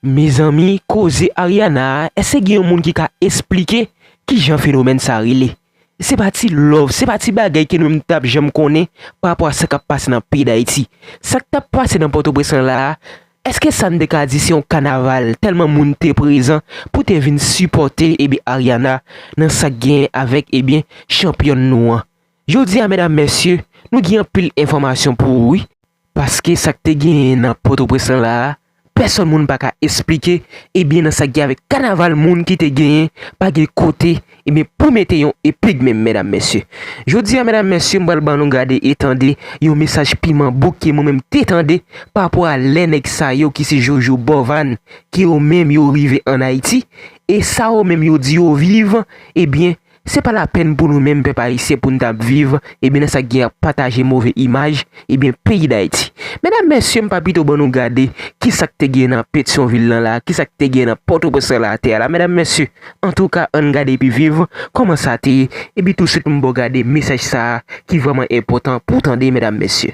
Mes amis, cause Ariana, est-ce qu'il y a un monde qui a expliqué qui j'en phénomène ça relé? C'est parti love, c'est parti bagay que nous m'tap j'aime connaît par rapport à ce qui passe dans le pays d'Haïti. Ça qui t'a passé dans Port-au-Prince là, est-ce que ça ne décade dit c'est un carnaval tellement monde t'es présent pour te venir supporter Ariana dans sa gain avec champion noir. Je dis à mesdames messieurs, nous avons pile information pour oui parce que ça qui te gain dans Port-au-Prince là, personne moun pas expliquer dans ça gain avec carnaval moun qui te gain pas de côté pour mettre yon épique même mesdames messieurs. Je dis à mesdames messieurs, m'bal ban nous garder étendez un message piment bouquet moi même t'étendez par rapport à l'enek sa yo qui c'est Jojo Bovan qui au même yo arrivé en Haïti et ça au même yo dit yo vivre c'est pas la peine pour nous mêmes peuple haïtien pour nous vivre dans ça guerre partager mauvaise image pays d'Haïti. Mesdames messieurs, m'pa plutôt bon nous garder qui ça te gagne dans Pétionville là, qui ça te gagne dans Port-au-Prince là terre là. Mesdames messieurs, en tout cas on garder puis vivre comment ça te et puis tout de suite m'bo garder message ça qui vraiment important pour tendre mesdames messieurs.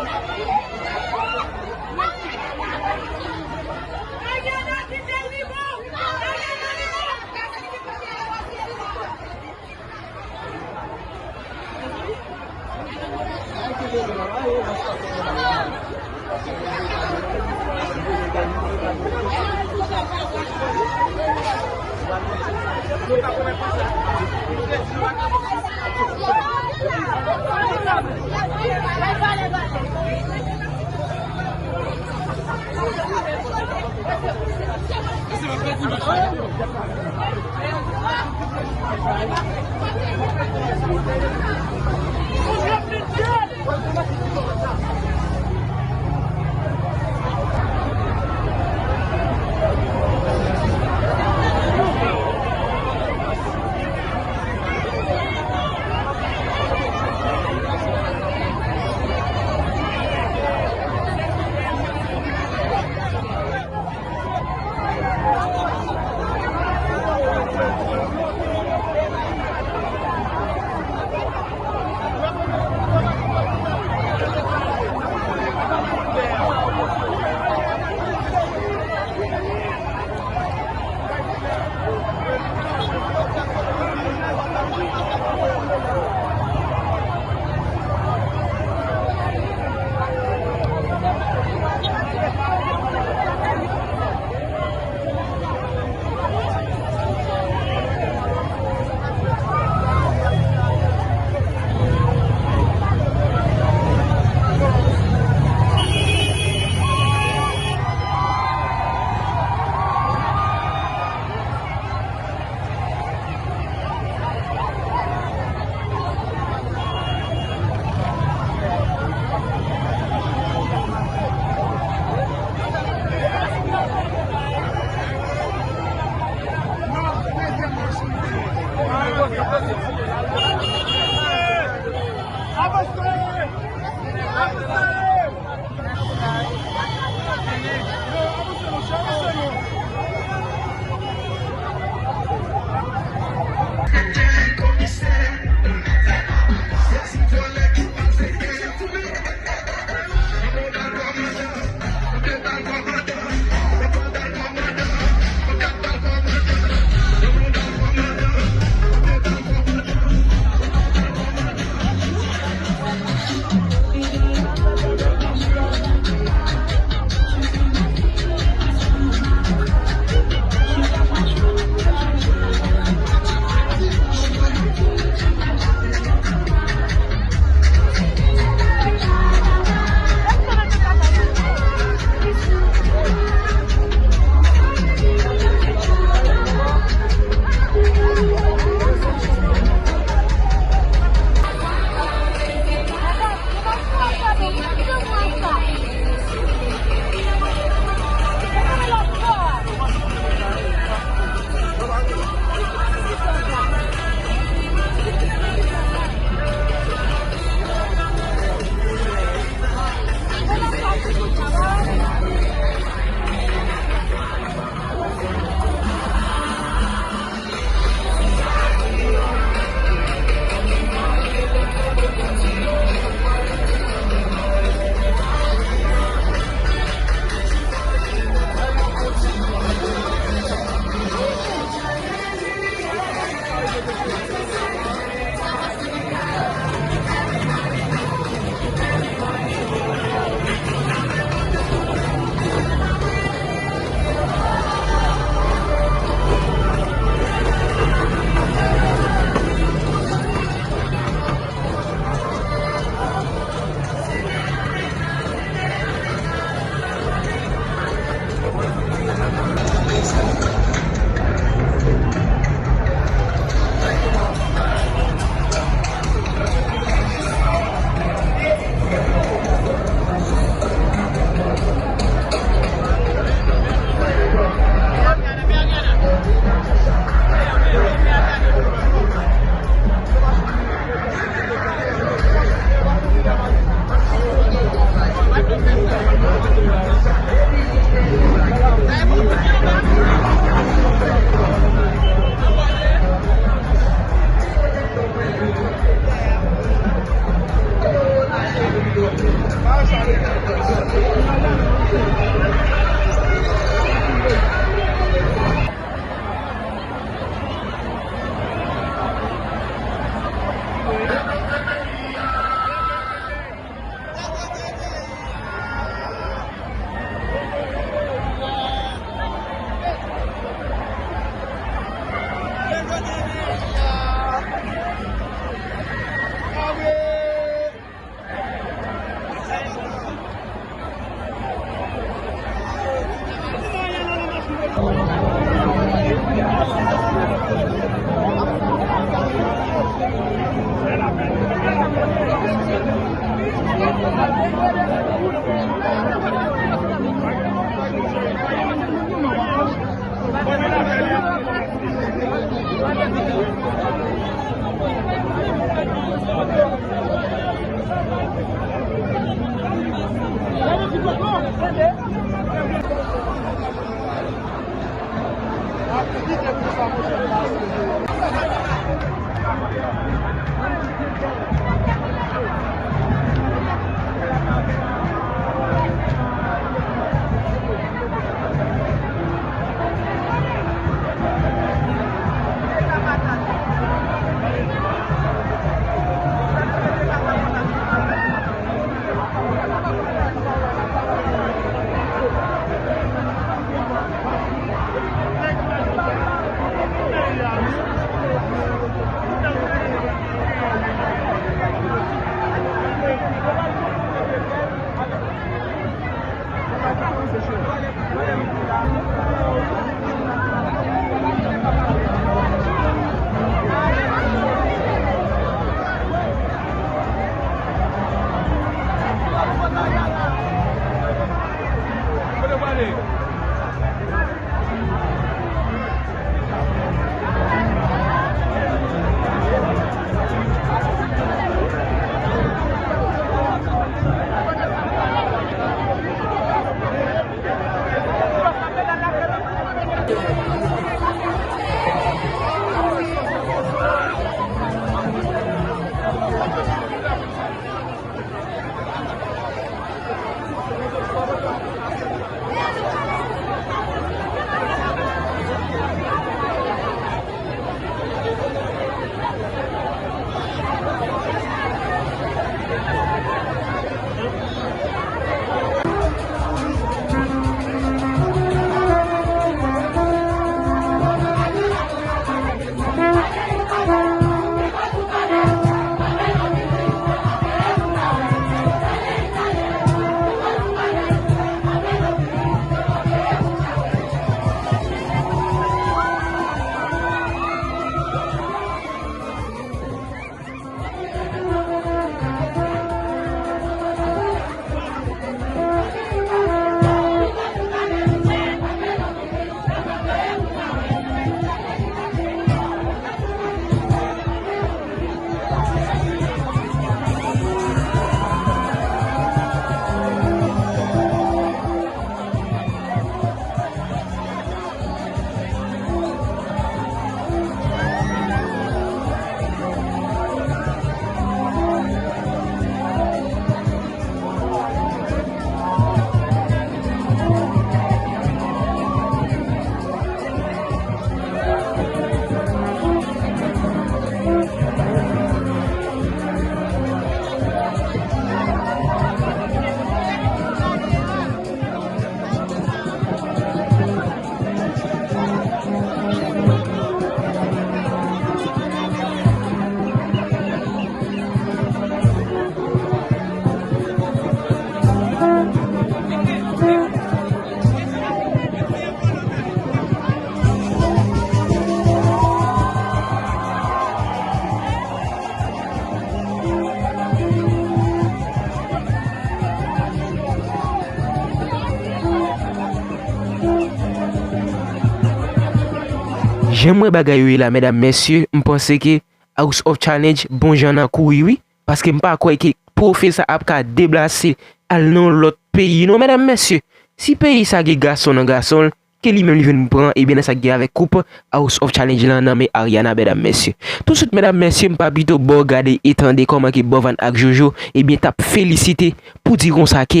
J'aimerais bagaille là, mesdames, messieurs. Je pense que House of Challenge, bon, j'en ai couru, oui. Parce que je ne pas quoi que professeur a déplacé à l'autre pays. Non, mesdames, messieurs. Si pays ça qui garçon en garçon, que lui-même vient prendre, et bien ça qui avec coupe House of Challenge là, nommé Ariana, mesdames, messieurs. Tout de suite, mesdames, messieurs, je pas plutôt bon regarder, étendre comment qui Bovan avec Jojo, et bien t'as félicité pour dire qu'on ça que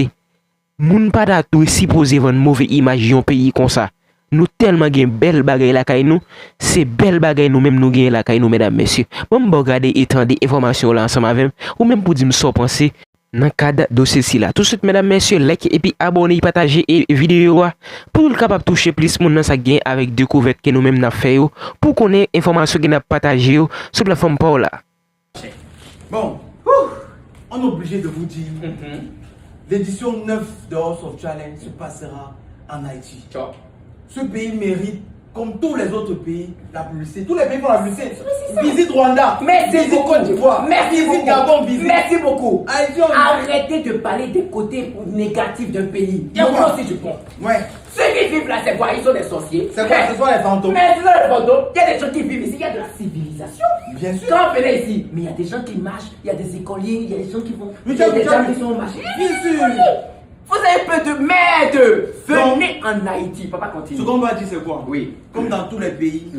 moun pas d'atout supposé vendre mauvaise image yon pays comme ça. Nous tellement gen belle bagaille la kay nous, c'est belle bagaille nous même nous gen la kay nous mesdames messieurs. Bon regarder étendre informations là ensemble avec ou même pour dire me so penser dans cadre de ceci là. Tout de suite mesdames messieurs, like et puis abonnez, partagez et vidéo pour nous capable toucher plus monde dans sa gain avec découverte que nous même n'a fait pour connaître information qui n'a partagé sur la plateforme Paula. Bon, on est obligé de vous dire l'édition 9 de House of Challenge se passera en Haïti. Ce pays mérite comme tous les autres pays, la publicité. Tous les pays font la publicité. ça. Visite Rwanda. Merci visite beaucoup. Côte d'Ivoire. Merci visite beaucoup. Gabon. Visite. Merci beaucoup. Haïti, Arrêtez de parler des côtés négatifs d'un pays. Il y a Pourquoi? aussi du bon. Ouais. Ceux qui vivent là, c'est quoi? Ils sont des sorciers. C'est quoi? Ce sont les fantômes. Mais ce sont les fantômes. Il y a des gens qui vivent ici. Il y a de la civilisation. Bien sûr. Quand on venait ici, mais il y a des gens qui marchent, il y a des écoliers, il y a des gens qui vont. Mais Il y a tu as- des tu gens as- qui sont marchés. Bien sûr. Vous avez peu de merde. Venez en Haïti. Papa continue. Ce qu'on va dire, c'est quoi? Oui. Comme dans tous les pays,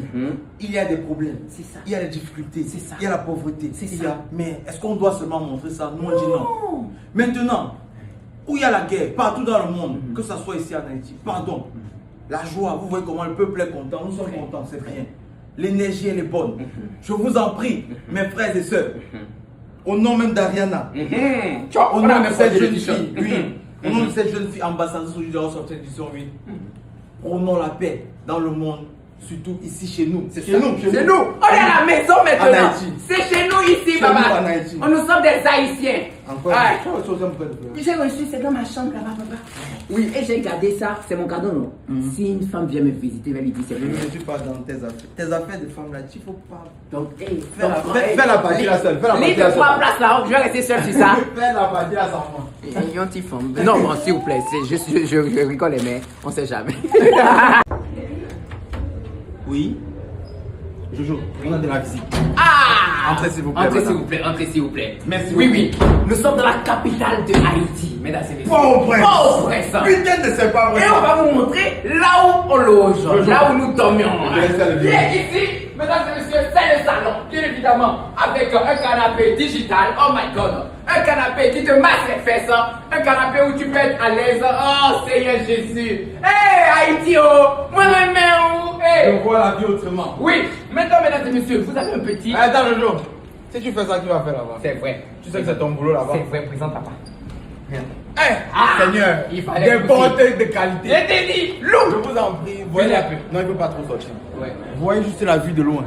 il y a des problèmes. C'est ça. Il y a des difficultés. C'est ça. Il y a la pauvreté. C'est Il ça. y a- Mais est-ce qu'on doit seulement montrer ça? Nous, on dit non. Maintenant, où il y a la guerre, partout dans le monde, que ce soit ici en Haïti, pardon, la joie, vous voyez comment le peuple est content, nous sommes contents, c'est rien. L'énergie, elle est bonne. Je vous en prie, mes frères et sœurs, au nom même d'Ariana, au nom de cette jeune fille, oui, au nom de cette jeune fille ambassadrice aujourd'hui de la sortie édition 8, prônons la paix dans le monde, surtout ici chez nous. C'est chez nous, C'est nous. On est à la maison maintenant. En Haïti. C'est chez nous ici, Chez papa. nous en Haïti. Nous sommes des Haïtiens. Encore Ouais. tu as autre chose à me faire de faire. J'ai reçu, c'est dans ma chambre là-bas, papa. Oui, et j'ai gardé ça, c'est mon cadeau, non? Si une femme vient me visiter, elle me dit c'est Je vrai. ne suis pas dans tes affaires. Tes affaires de femme là, il faut pas. Donc, hey, Fais la partie là seule. Fais la partie Livre là de 3 seule. places là, je vais rester seul sur ça. Fais la partie là sans moi. Et une petite femme. Non, bon, s'il vous plaît, je rigole, mais on sait jamais. Oui. Jojo, on a de la visite. Ah! Entrez, s'il vous plaît, Entrez madame. s'il vous plaît, entrez s'il vous plaît. Merci Oui, beaucoup. oui. Nous sommes dans la capitale de Haïti, mesdames et messieurs. Port-au-Prince. Port-au-Prince. Putain de c'est pas vrai. Et on va vous montrer là où on loge, là où nous dormions. Je laisse aller bien. Et ici, mesdames et messieurs, c'est le salon, bien évidemment, avec un canapé digital. Oh my god, un canapé qui te masse les fesses, un canapé où tu peux être à l'aise. Oh Seigneur Jésus. Hey Haïti, oh, moi-même, où? Hey. Je vois la vie autrement. Oui, maintenant, mesdames et messieurs, vous avez un petit. Attends, Jojo. Si tu fais ça, tu vas faire là-bas. C'est vrai. Tu sais que c'est ton boulot là-bas. C'est vrai, présente papa. Seigneur, il fallait des portes de qualité. Je t'ai dit, Je loup. vous en prie, voyez un peu. Non, il ne faut pas trop sortir. Ouais. Vous voyez juste la vue de loin.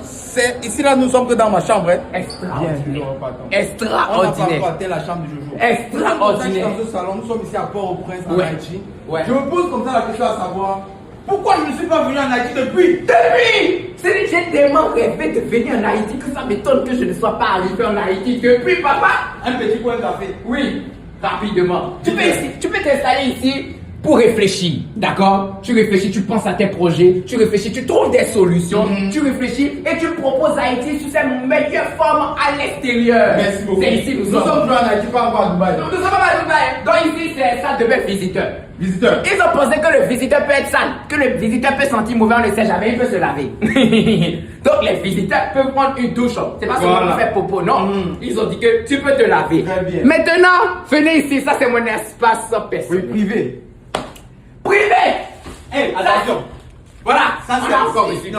C'est ici là, nous sommes que dans ma chambre. Hein. Extraordinaire. Bien, on n'a pas Extraordinaire. encore atteint la chambre du Jojo. Extraordinaire. Dans ce salon, nous sommes ici à Port-au-Prince, en Ouais. Haïti. Ouais. Je me pose comme ça la question à savoir pourquoi je ne suis pas venu en Haïti depuis. Depuis, j'ai tellement rêvé de venir en Haïti que ça m'étonne que je ne sois pas arrivé en Haïti depuis, papa. Un petit coin de café. Oui, rapidement. Tu peux t'installer ici pour réfléchir, d'accord? Tu réfléchis, tu penses à tes projets, tu réfléchis, tu trouves des solutions, tu réfléchis et tu proposes Haïti sous ses meilleures formes à l'extérieur. Merci beaucoup. C'est ici, nous Nous sommes. sommes venus en Haïti, pas encore à Dubaï. Nous sommes pas à Dubaï. Donc ici, c'est ça de mes visiteurs. Visiteur. Ils ont pensé que le visiteur peut être sale, que le visiteur peut sentir mauvais, on ne sait jamais, il peut se laver. Donc les visiteurs peuvent prendre une douche. C'est pas seulement pour faire popo, non. Ils ont dit que tu peux te laver. Très bien. Maintenant, venez ici, ça c'est mon espace Oui, personnel. privé. Privé. Hé, attention. Voilà, Ça on c'est a encore ici. ici.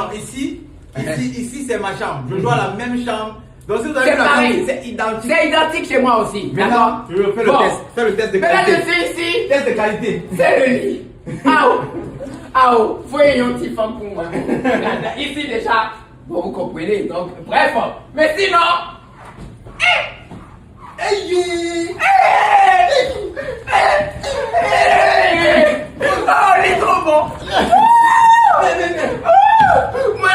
Non, ici c'est ma chambre. Je joue à la même chambre. Donc si vous avez C'est vu la pareil. chambre, c'est identique. C'est identique chez moi aussi, d'accord? Maintenant, je fais le Bon. test. Fais le test de Maintenant, qualité. je suis ici. Test de qualité. C'est le lit. Voyez un petit femme pour moi. Ici déjà, bon, vous comprenez. Donc, bref. Mais sinon, oh, il est trop bon. Moi,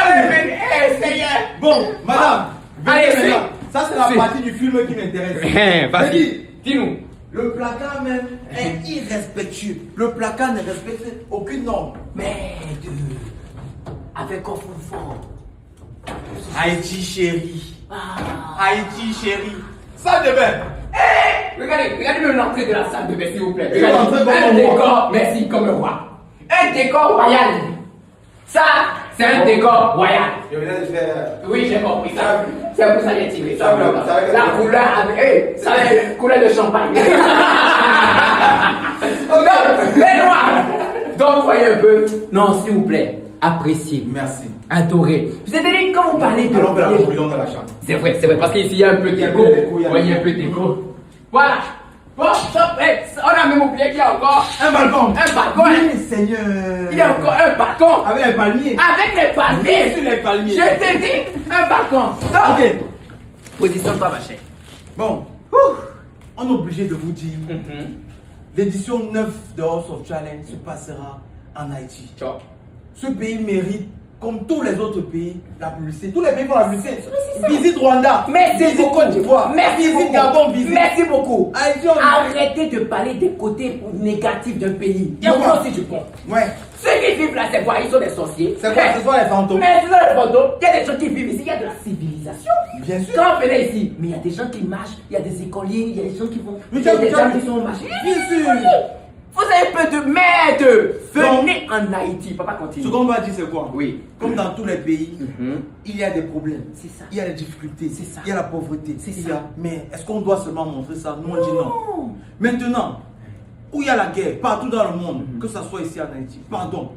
Seigneur. Bon, madame, Allez, venez maintenant. Ça c'est la si. partie du film qui m'intéresse. Vas-y, dis-nous. Le placard même est irrespectueux. Le placard ne respecte aucune norme. Mais avec un fond fort. Haïti chérie. Ah. Haïti chérie. Salle de bain. Regardez l'entrée de la salle de bain, s'il vous plaît. Je vais rentrer comme Un un roi. décor, merci, comme un roi. Un décor royal. Ça, c'est un décor royal. Je viens de faire. Oui, j'ai compris ça. C'est pour ça que j'ai tiré ça. Ça va, La couleur avec. Ça va être couleur de champagne. Donc, les noirs. Donc, voyez un peu. Non, s'il vous plaît. Appréciez. Merci. Adorez. C'est-à-dire, quand vous parlez de. Allons faire la conclusion dans la chambre. C'est vrai, parce qu'ici il y a un peu Il y a d'écho. un peu d'écho, il y a Oui, il y a un peu d'écho. Voilà. Bon, stop, on a même oublié qu'il y a encore Un balcon. un balcon. Oui, Seigneur. Il y a encore un balcon. Avec les palmiers. Avec les palmiers. Sur les palmiers. Je t'ai dit, un balcon. Donc, Ok. positionne-toi, ma chère. Bon. On est obligé de vous dire. L'édition 9 de House of Challenge se passera en Haïti. Ciao. ce pays mérite, comme tous les autres pays, la publicité. Tous les pays font la publicité. Visite Rwanda. Merci visite beaucoup. Côte d'Ivoire. Merci visite beaucoup. Gabon. Visite. Merci beaucoup. Haïti, on- Arrêtez de parler des côtés négatifs d'un pays. Y a Moi quoi? aussi je prends. Ouais. Ceux qui vivent là, c'est quoi? Ils sont des sorciers. C'est quoi? Ce sont les fantômes. Mais ce sont les fantômes. Il y a des gens qui vivent ici. Il y a de la civilisation. Bien sûr. Quand on venait ici, mais il y a des gens qui marchent, il y a des écoliers, il y a des gens qui vont. Mais Il y a tu as- des tu gens as- qui sont au marché. Bien sûr. Vous avez peu de merde. Venez en Haïti. Papa continue. Ce qu'on va dire, c'est quoi? Oui. Comme dans tous les pays, Mhm. il y a des problèmes. C'est ça. Il y a des difficultés. C'est ça. Il y a la pauvreté. C'est Il ça. y a- Mais est-ce qu'on doit seulement montrer ça? Nous, on dit non. Non. Maintenant, où il y a la guerre, partout dans le monde, que ce soit ici en Haïti, pardon,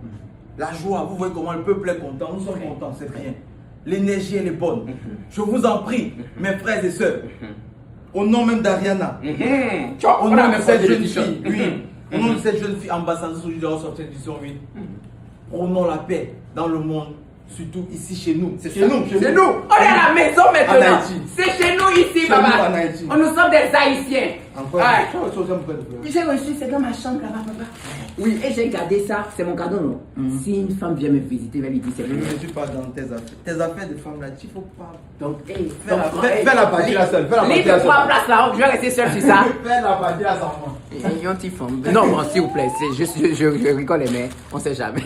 la joie, vous voyez comment le peuple est content, nous sommes contents, c'est rien. L'énergie, elle est bonne. Je vous en prie, mes frères et sœurs, au nom même d'Ariana, Tu vois, au on nom a de même cette pas jeune d'édition. fille, oui, au nom de cette jeune fille ambassadrice aujourd'hui de la sortie édition 8, prônons la paix dans le monde, surtout ici chez nous. C'est C'est nous. On est à la maison En maintenant. Haïti. C'est chez nous ici, Chez papa. nous en Haïti. On nous sommes des Haïtiens. Encore Ouais. une chose, j'aime pas de faire. J'ai reçu, c'est dans ma chambre là-bas, papa. Oui, et j'ai gardé ça, c'est mon cadeau, non? Si une femme vient me visiter, elle va lui dire c'est Je pour ne moi. suis pas dans tes affaires. Tes affaires de femme là, il faut pas. Donc, hey, Fais la partie là seule. Fais la Lis partie de là trois seule. places là, je vais rester seul sur ça. Fais la partie là sans moi. Non, bon, s'il vous plaît, je rigole, mais on sait jamais.